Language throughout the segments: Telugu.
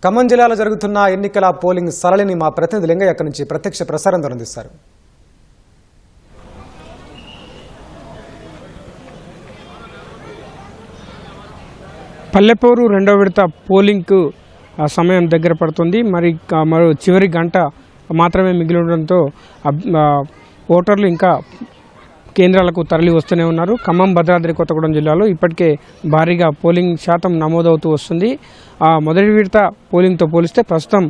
ఖమ్మం జిల్లాలో జరుగుతున్న ఎన్నికల పోలింగ్ సరళిని మా ప్రతినిధి లింగయ్య అక్కడి నుంచి ప్రత్యక్ష ప్రసారం అందిస్తారు. పల్లెపూరు రెండో విడత పోలింగ్కు సమయం దగ్గర పడుతుంది. మరో చివరి గంట మాత్రమే మిగిలి ఉండడంతో ఓటర్లు ఇంకా కేంద్రాలకు తరలి వస్తూనే ఉన్నారు. ఖమ్మం, భద్రాద్రి కొత్తగూడెం జిల్లాలో ఇప్పటికే భారీగా పోలింగ్ శాతం నమోదవుతూ వస్తుంది. మొదటి విడత పోలింగ్తో పోలిస్తే ప్రస్తుతం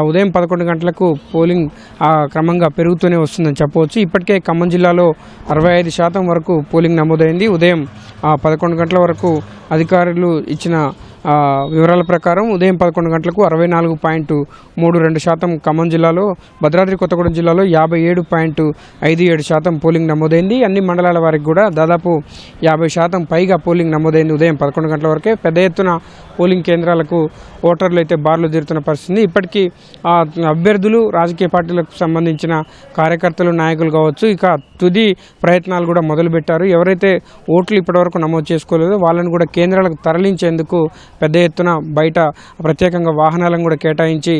ఉదయం 11 గంటలకు పోలింగ్ క్రమంగా పెరుగుతూనే వస్తుందని చెప్పవచ్చు. ఇప్పటికే ఖమ్మం జిల్లాలో 65% వరకు పోలింగ్ నమోదైంది. ఉదయం 11 గంటల వరకు అధికారులు ఇచ్చిన వివరాల ప్రకారం ఉదయం 11 గంటలకు 64.32% ఖమ్మం జిల్లాలో, భద్రాద్రి కొత్తగూడెం జిల్లాలో 57.57% పోలింగ్ నమోదైంది. అన్ని మండలాల వారికి కూడా దాదాపు 50% పైగా పోలింగ్ నమోదైంది. ఉదయం 11 గంటల వరకే పెద్ద ఎత్తున పోలింగ్ కేంద్రాలకు ఓటర్లు అయితే బారులు తీరుతున్న పరిస్థితి. ఇప్పటికీ అభ్యర్థులు, రాజకీయ పార్టీలకు సంబంధించిన కార్యకర్తలు, నాయకులు కావచ్చు, ఇక తుది ప్రయత్నాలు కూడా మొదలుపెట్టారు. ఎవరైతే ఓట్లు ఇప్పటివరకు నమోదు చేసుకోలేదో వాళ్ళని కూడా కేంద్రాలకు తరలించేందుకు పెద్ద ఎత్తున బయట ప్రత్యేకంగా వాహనాలను కూడా కేటాయించి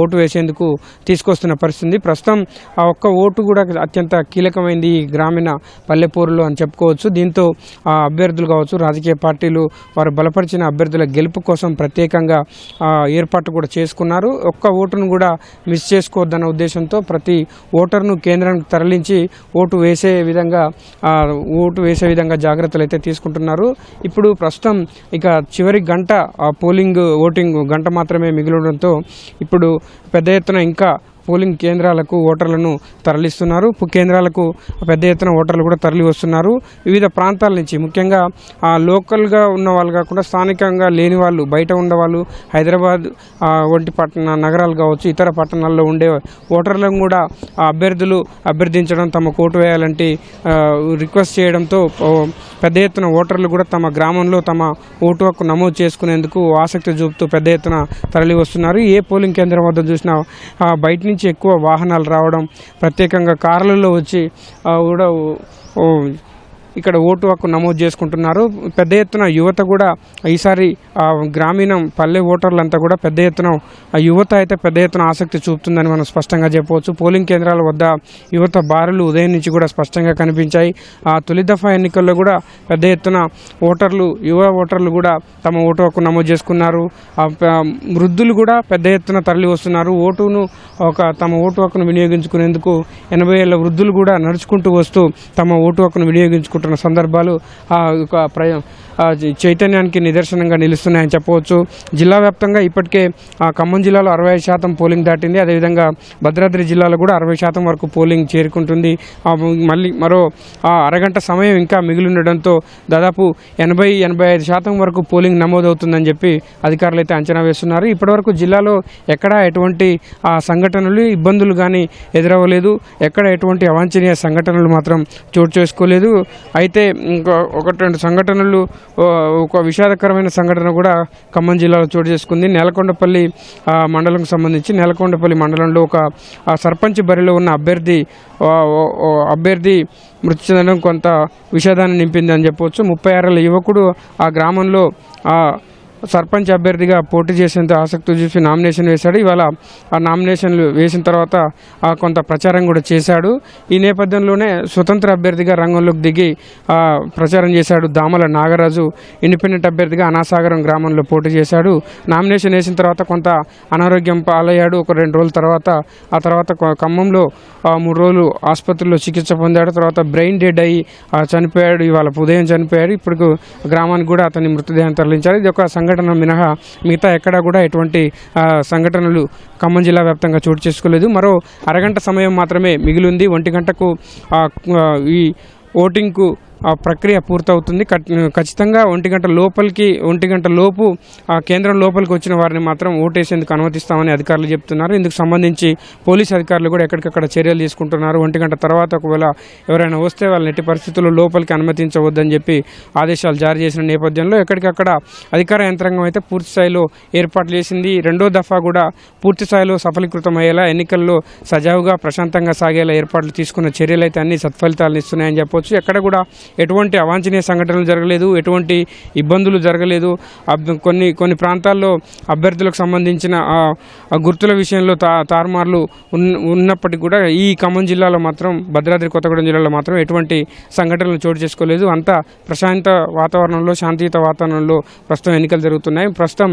ఓటు వేసేందుకు తీసుకొస్తున్న పరిస్థితి. ప్రస్తుతం ఒక్క ఓటు కూడా అత్యంత కీలకమైంది ఈ గ్రామీణ పల్లెపూరులో అని చెప్పుకోవచ్చు. దీంతో అభ్యర్థులు కావచ్చు, రాజకీయ పార్టీలు వారు బలపరిచిన అభ్యర్థుల గెలుపు కోసం ప్రత్యేకంగా ఏర్పాటు కూడా చేసుకున్నారు. ఒక్క ఓటును కూడా మిస్ చేసుకోవద్దన్న ఉద్దేశంతో ప్రతి ఓటర్ను కేంద్రానికి తరలించి ఓటు వేసే విధంగా జాగ్రత్తలు అయితే తీసుకుంటున్నారు. ఇప్పుడు ప్రస్తుతం ఇక చివరి గంట ఓటింగ్ గంట మాత్రమే మిగిలడంతో ఇప్పుడు పెద్ద ఎత్తున ఇంకా పోలింగ్ కేంద్రాలకు ఓటర్లను తరలిస్తున్నారు. కేంద్రాలకు పెద్ద ఎత్తున ఓటర్లు కూడా తరలి వస్తున్నారు. వివిధ ప్రాంతాల నుంచి, ముఖ్యంగా లోకల్గా ఉన్న వాళ్ళు కాకుండా స్థానికంగా లేని వాళ్ళు, బయట ఉండేవాళ్ళు, హైదరాబాద్ వంటి నగరాలు కావచ్చు, ఇతర పట్టణాల్లో ఉండే ఓటర్లను కూడా అభ్యర్థులు అభ్యర్థించడం, తమ ఓటు వేయాలంటే రిక్వెస్ట్ చేయడంతో పెద్ద ఎత్తున ఓటర్లు కూడా తమ గ్రామంలో తమ ఓటు హక్కు నమోదు చేసుకునేందుకు ఆసక్తి చూపుతూ పెద్ద ఎత్తున తరలి వస్తున్నారు. ఏ పోలింగ్ కేంద్రం వద్ద చూసినా బయట నుంచి ఎక్కువ వాహనాలు రావడం, ప్రత్యేకంగా కార్లలో వచ్చి కూడా ఇక్కడ ఓటు హక్కు నమోదు చేసుకుంటున్నారు. పెద్ద ఎత్తున యువత కూడా ఈసారి గ్రామీణ పల్లె ఓటర్లంతా కూడా పెద్ద ఎత్తున యువత అయితే పెద్ద ఎత్తున ఆసక్తి చూపుతుందని మనం స్పష్టంగా చెప్పవచ్చు. పోలింగ్ కేంద్రాల వద్ద యువత బారులు ఉదయం నుంచి కూడా స్పష్టంగా కనిపించాయి. తొలి దఫా ఎన్నికల్లో కూడా పెద్ద ఎత్తున యువ ఓటర్లు కూడా తమ ఓటు హక్కు నమోదు చేసుకున్నారు. వృద్ధులు కూడా పెద్ద ఎత్తున తరలి వస్తున్నారు. తమ ఓటు హక్కును వినియోగించుకునేందుకు 80 ఏళ్ల వృద్ధులు కూడా నడుచుకుంటూ వస్తూ తమ ఓటు హక్కును వినియోగించుకుంటున్న సందర్భాలు చైతన్యానికి నిదర్శనంగా నిలుస్తున్నాయని చెప్పవచ్చు. జిల్లా వ్యాప్తంగా ఇప్పటికే ఖమ్మం జిల్లాలో 65% పోలింగ్ దాటింది. అదేవిధంగా భద్రాద్రి జిల్లాలో కూడా 60% వరకు పోలింగ్ చేరుకుంటుంది. మళ్ళీ మరో అరగంట సమయం ఇంకా మిగిలి ఉండడంతో దాదాపు 80-85% వరకు పోలింగ్ నమోదవుతుందని చెప్పి అధికారులు అయితే అంచనా వేస్తున్నారు. ఇప్పటివరకు జిల్లాలో ఎక్కడా ఎటువంటి సంఘటనలు, ఇబ్బందులు కానీ ఎదురవ్వలేదు. ఎక్కడ ఎటువంటి అవాంఛనీయ సంఘటనలు మాత్రం చోటు చేసుకోలేదు. అయితే ఒకటి రెండు సంఘటనలు, ఒక విషాదకరమైన సంఘటన కూడా ఖమ్మం జిల్లాలో చోటు చేసుకుంది. నేలకొండపల్లి మండలంకు సంబంధించి నేలకొండపల్లి మండలంలో ఒక సర్పంచ్ బరిలో ఉన్న అభ్యర్థి మృతి చెందడం కొంత విషాదాన్ని నింపింది అని చెప్పవచ్చు. 36 ఏళ్ల యువకుడు ఆ గ్రామంలో సర్పంచ్ అభ్యర్థిగా పోటీ చేసేంత ఆసక్తి చూసి నామినేషన్ వేశాడు. ఇవాళ ఆ నామినేషన్లు వేసిన తర్వాత కొంత ప్రచారం కూడా చేశాడు. ఈ నేపథ్యంలోనే స్వతంత్ర అభ్యర్థిగా రంగంలోకి దిగి ప్రచారం చేశాడు. దామల నాగరాజు ఇండిపెండెంట్ అభ్యర్థిగా అనాసాగరం గ్రామంలో పోటీ చేశాడు. నామినేషన్ వేసిన తర్వాత కొంత అనారోగ్యం పాలయ్యాడు. ఒక 2 రోజుల తర్వాత ఖమ్మంలో 3 రోజులు ఆసుపత్రిలో చికిత్స పొందాడు. తర్వాత బ్రెయిన్ డెడ్ అయ్యి చనిపోయాడు. ఇవాళ ఉదయం చనిపోయాడు. ఇప్పుడు గ్రామానికి కూడా అతని మృతదేహం తరలించారు. ఇది ఒక సంఘటన మినహా మిగతా ఎక్కడా కూడా ఎటువంటి సంఘటనలు ఖమ్మం జిల్లా వ్యాప్తంగా చోటు చేసుకోలేదు. మరో అరగంట సమయం మాత్రమే మిగిలింది. 1 గంటకు ఈ ఓటింగ్కు ప్రక్రియ పూర్తవుతుంది. ఖచ్చితంగా 1 గంట లోపు కేంద్రం లోపలికి వచ్చిన వారిని మాత్రం ఓటేసేందుకు అనుమతిస్తామని అధికారులు చెప్తున్నారు. ఇందుకు సంబంధించి పోలీసు అధికారులు కూడా ఎక్కడికక్కడ చర్యలు తీసుకుంటున్నారు. 1 గంట తర్వాత ఒకవేళ ఎవరైనా వస్తే వాళ్ళని ఎట్టి పరిస్థితుల్లో లోపలికి అనుమతించవద్దని చెప్పి ఆదేశాలు జారీ చేసిన నేపథ్యంలో ఎక్కడికక్కడ అధికార యంత్రాంగం అయితే పూర్తి స్థాయిలో ఏర్పాట్లు చేసింది. రెండో దఫా కూడా పూర్తి స్థాయిలో సఫలీకృతం అయ్యేలా, ఎన్నికల్లో సజావుగా ప్రశాంతంగా సాగేలా ఏర్పాట్లు తీసుకున్న చర్యలు అయితే అన్ని సత్ఫలితాలను ఇస్తున్నాయని చెప్పొచ్చు. ఎక్కడ కూడా ఎటువంటి అవాంఛనీయ సంఘటనలు జరగలేదు, ఎటువంటి ఇబ్బందులు జరగలేదు. కొన్ని ప్రాంతాల్లో అభ్యర్థులకు సంబంధించిన గుర్తుల విషయంలో తారుమార్లు ఉన్నప్పటికీ కూడా ఈ ఖమ్మం జిల్లాలో మాత్రం, భద్రాద్రి కొత్తగూడెం జిల్లాలో మాత్రం ఎటువంటి సంఘటనలు చోటు చేసుకోలేదు. అంతా ప్రశాంత వాతావరణంలో, శాంతియుత వాతావరణంలో ప్రస్తుతం ఎన్నికలు జరుగుతున్నాయి. ప్రస్తుతం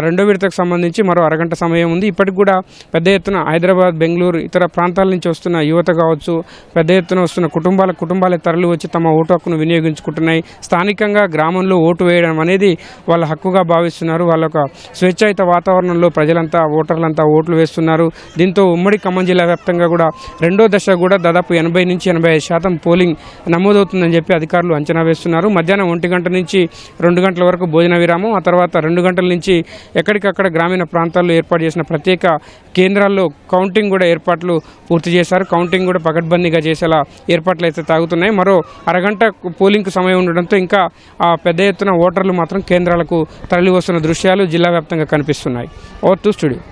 రెండో విడతకు సంబంధించి మరో అరగంట సమయం ఉంది. ఇప్పటికి కూడా పెద్ద ఎత్తున హైదరాబాద్, బెంగళూరు, ఇతర ప్రాంతాల నుంచి వస్తున్న యువత కావచ్చు, పెద్ద ఎత్తున వస్తున్న కుటుంబాలే తరలి వచ్చి తమ ఓటు హక్కును వినియోగించుకుంటున్నాయి. స్థానికంగా గ్రామంలో ఓటు వేయడం అనేది వాళ్ళ హక్కుగా భావిస్తున్నారు. వాళ్ళ ఒక స్వేచ్ఛాయుత వాతావరణంలో ఓటర్లంతా ఓట్లు వేస్తున్నారు. దీంతో ఉమ్మడి ఖమ్మం జిల్లా వ్యాప్తంగా కూడా రెండో దశ కూడా దాదాపు 80 నుంచి 85% పోలింగ్ నమోదవుతుందని చెప్పి అధికారులు అంచనా వేస్తున్నారు. మధ్యాహ్నం 1 గంట నుంచి 2 గంటల వరకు భోజన విరామం, ఆ తర్వాత 2 గంటల నుంచి ఎక్కడికక్కడ గ్రామీణ ప్రాంతాల్లో ఏర్పాటు చేసిన ప్రత్యేక కేంద్రాల్లో కౌంటింగ్ కూడా ఏర్పాట్లు పూర్తి చేశారు. కౌంటింగ్ కూడా పకడ్బందీగా చేసేలా ఏర్పాట్లు అయితే తాగుతున్నాయి. మరో అరగంట పోలింగ్కు సమయం ఉండడంతో ఇంకా పెద్ద ఎత్తున ఓటర్లు మాత్రం కేంద్రాలకు తరలి వస్తున్న దృశ్యాలు జిల్లా వ్యాప్తంగా కనిపిస్తున్నాయి. Over to studio.